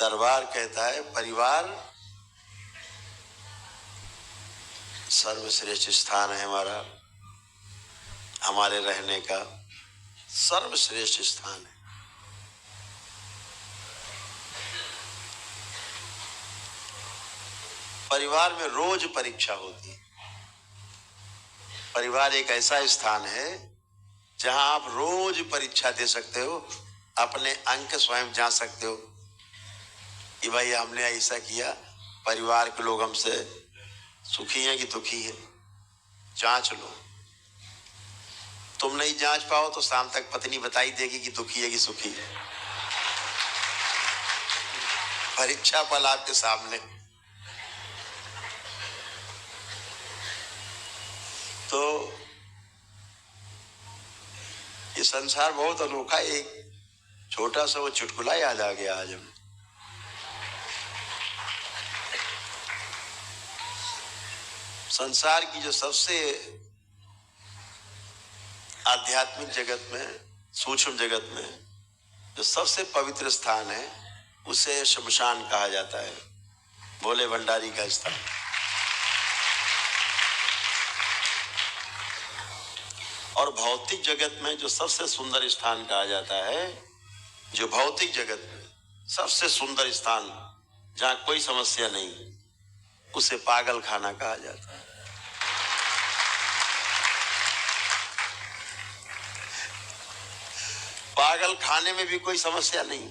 दरबार कहता है परिवार सर्वश्रेष्ठ स्थान है हमारा, हमारे रहने का सर्वश्रेष्ठ स्थान है। परिवार में रोज परीक्षा होती है। परिवार एक ऐसा स्थान है जहां आप रोज परीक्षा दे सकते हो, अपने अंक स्वयं जांच सकते हो कि भाई हमने ऐसा किया, परिवार के लोग हमसे सुखी हैं कि दुखी हैं, जांच लो। तुम नहीं जांच पाओ तो शाम तक पत्नी बताई देगी कि दुखी है कि सुखी है। परीक्षा फल आपके सामने। तो ये संसार बहुत अनोखा। एक छोटा सा वो चुटकुला याद आ गया आज हमें। संसार की जो सबसे आध्यात्मिक जगत में, सूक्ष्म जगत में जो सबसे पवित्र स्थान है उसे शमशान कहा जाता है, भोले भंडारी का स्थान। और भौतिक जगत में जो सबसे सुंदर स्थान कहा जाता है, जो भौतिक जगत में सबसे सुंदर स्थान जहां कोई समस्या नहीं, उसे पागल खाना कहा जाता है। पागल खाने में भी कोई समस्या नहीं।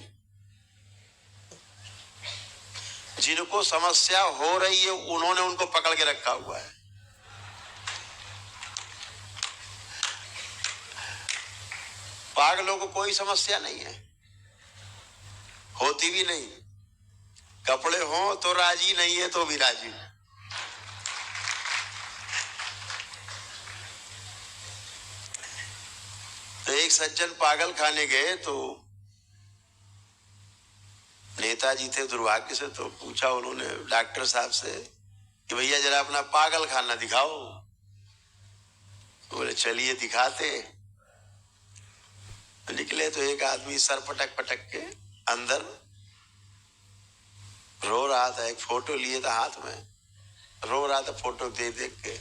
जिनको समस्या हो रही है उन्होंने उनको पकड़ के रखा हुआ है। पागलों को कोई समस्या नहीं है, होती भी नहीं। कपड़े हो तो राजी, नहीं है तो भी राजी। तो एक सज्जन पागल खाने गए तो नेताजी थे दुर्भाग्य से, तो पूछा उन्होंने डॉक्टर साहब से कि भैया जरा अपना पागल खाना दिखाओ। बोले चलिए दिखाते। तो निकले तो एक आदमी सर पटक पटक के अंदर रो रहा था। एक फोटो लिए था हाथ में, रो रहा था, फोटो देख देख के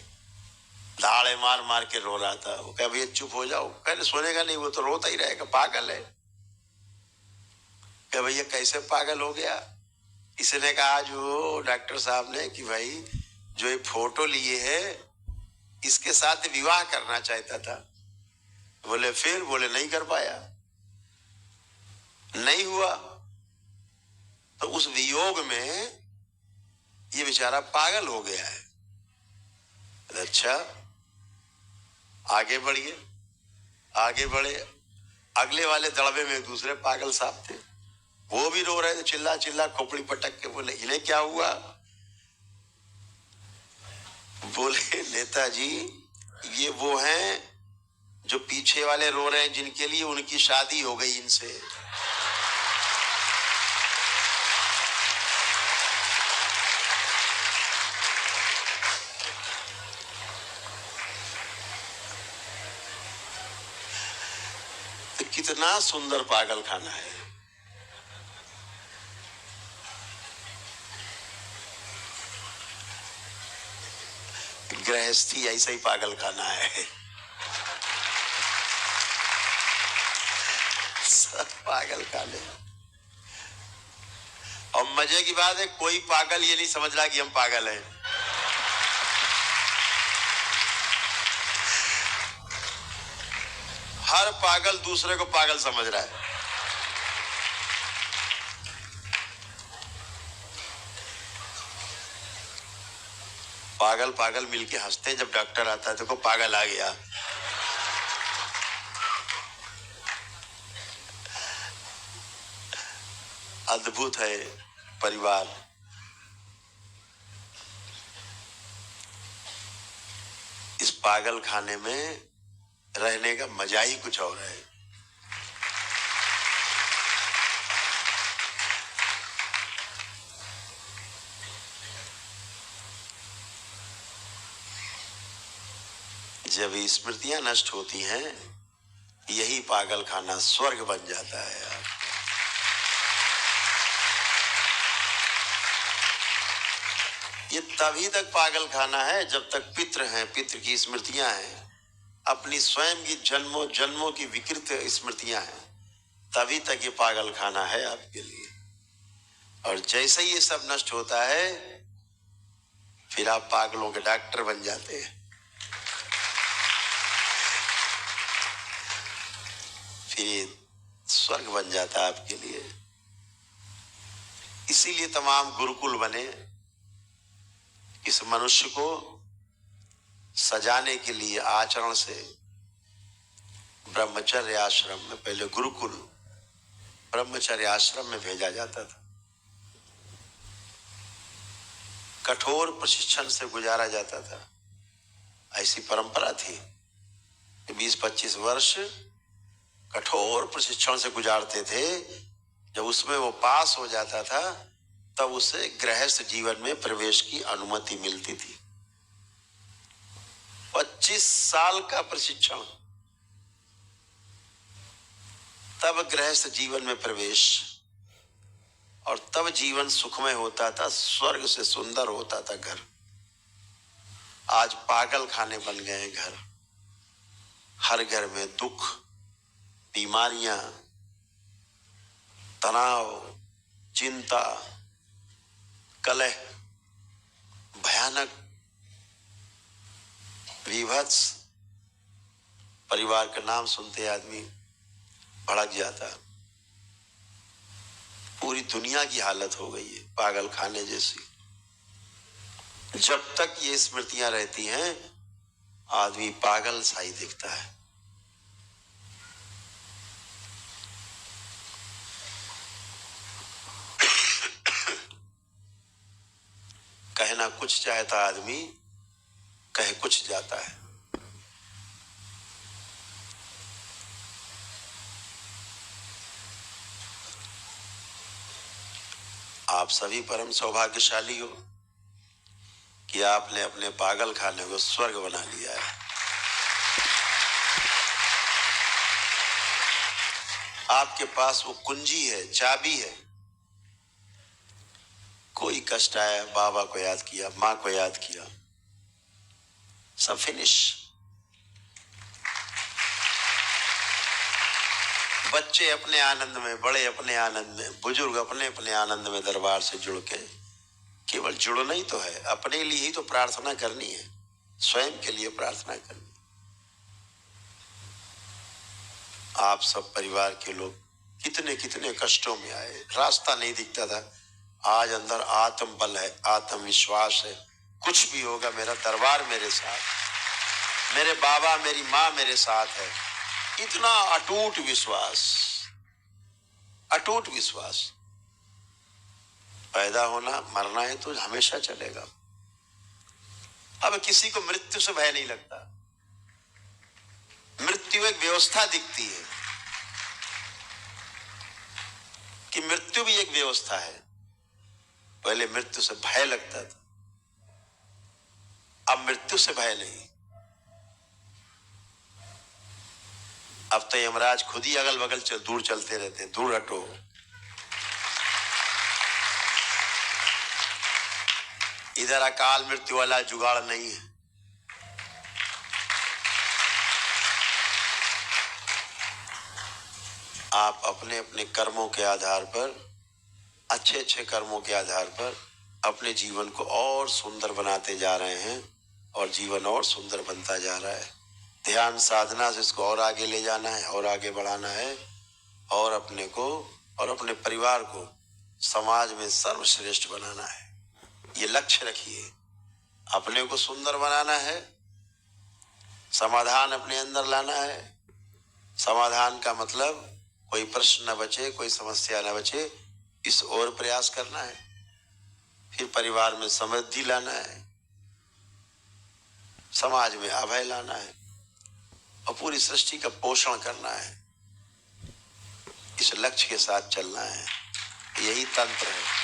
दाड़े मार मार के रो रहा था। वो कहा भैया चुप हो जाओ। कहने सोनेगा नहीं, वो तो रोता ही रहेगा, पागल है। कहा भैया कैसे पागल हो गया? इसने कहा जो डॉक्टर साहब ने कि भाई जो ये फोटो लिए है इसके साथ विवाह करना चाहता था। बोले फिर? बोले नहीं कर पाया, नहीं हुआ। तो उस वियोग में ये बेचारा पागल हो गया है। अच्छा आगे बढ़िए। आगे बढ़े, अगले वाले दड़बे में दूसरे पागल साहब थे, वो भी रो रहे थे, चिल्ला चिल्ला खोपड़ी पटक के। बोले इन्हें क्या हुआ? बोले नेताजी ये वो हैं जो पीछे वाले रो रहे हैं, जिनके लिए उनकी शादी हो गई इनसे। तो कितना सुंदर पागल खाना है। गृहस्थी ऐसा ही पागल खाना है। सब पागल खाने। और मजे की बात है कोई पागल ये नहीं समझ रहा कि हम पागल हैं। हर पागल दूसरे को पागल समझ रहा है। पागल पागल मिलके हंसते, जब डॉक्टर आता है देखो पागल आ गया। अद्भुत है परिवार। इस पागल खाने में रहने का मजा ही कुछ और है। जब स्मृतियां नष्ट होती हैं, यही पागल खाना स्वर्ग बन जाता है यार। ये तभी तक पागल खाना है जब तक पितृ हैं, पितृ की स्मृतियां हैं, अपनी स्वयं की जन्मों जन्मों की विकृत स्मृतियां हैं, तभी तक ये पागल खाना है आपके लिए। और जैसे ही ये सब नष्ट होता है फिर आप पागलों के डॉक्टर बन जाते हैं, फिर स्वर्ग बन जाता है आपके लिए। इसीलिए तमाम गुरुकुल बने, इस मनुष्य को सजाने के लिए आचरण से। ब्रह्मचर्य आश्रम में, पहले गुरुकुल ब्रह्मचर्य आश्रम में भेजा जाता था, कठोर प्रशिक्षण से गुजारा जाता था। ऐसी परंपरा थी कि 20-25 वर्ष कठोर प्रशिक्षण से गुजारते थे। जब उसमें वो पास हो जाता था तब उसे गृहस्थ जीवन में प्रवेश की अनुमति मिलती थी। 25 साल का प्रशिक्षण, तब गृहस्थ जीवन में प्रवेश, और तब जीवन सुखमय होता था, स्वर्ग से सुंदर होता था घर। आज पागल खाने बन गए घर। हर घर में दुख, बीमारियां, तनाव, चिंता, कलह, भयानक विभत्स। परिवार का नाम सुनते आदमी भड़क जाता। पूरी दुनिया की हालत हो गई है पागल खाने जैसी। जब तक ये स्मृतियां रहती हैं आदमी पागल सा ही दिखता है। कहना कुछ चाहता आदमी, कहे कुछ जाता है। आप सभी परम सौभाग्यशाली हो कि आपने अपने पागल खाने को स्वर्ग बना लिया है। आपके पास वो कुंजी है, चाबी है। कोई कष्ट आया, बाबा को याद किया, माँ को याद किया, सब फिनिश। बच्चे अपने आनंद में, बड़े अपने आनंद में, बुजुर्ग अपने अपने आनंद में दरबार से जुड़ के, केवल जुड़ना ही तो है, अपने लिए ही तो प्रार्थना करनी है, स्वयं के लिए प्रार्थना करनी। आप सब परिवार के लोग कितने कितने कष्टों में आए, रास्ता नहीं दिखता था। आज अंदर आत्म बल है, आत्मविश्वास है, कुछ भी होगा मेरा दरबार मेरे साथ, मेरे बाबा मेरी माँ मेरे साथ है। इतना अटूट विश्वास, अटूट विश्वास। पैदा होना मरना है तो हमेशा चलेगा। अब किसी को मृत्यु से भय नहीं लगता। मृत्यु एक व्यवस्था दिखती है कि मृत्यु भी एक व्यवस्था है। पहले मृत्यु से भय लगता था, अब मृत्यु से भय नहीं। अब तो यमराज खुद ही अगल बगल दूर चलते रहते हैं, दूर हटो। इधर अकाल मृत्यु वाला जुगाड़ नहीं है। आप अपने अपने कर्मों के आधार पर, अच्छे अच्छे कर्मों के आधार पर अपने जीवन को और सुंदर बनाते जा रहे हैं और जीवन और सुंदर बनता जा रहा है। ध्यान साधना से इसको और आगे ले जाना है और आगे बढ़ाना है और अपने को और अपने परिवार को समाज में सर्वश्रेष्ठ बनाना है। ये लक्ष्य रखिए। अपने को सुंदर बनाना है, समाधान अपने अंदर लाना है। समाधान का मतलब कोई प्रश्न न बचे, कोई समस्या न बचे, इस ओर प्रयास करना है। फिर परिवार में समृद्धि लाना है, समाज में अभय लाना है और पूरी सृष्टि का पोषण करना है। इस लक्ष्य के साथ चलना है। यही तंत्र है।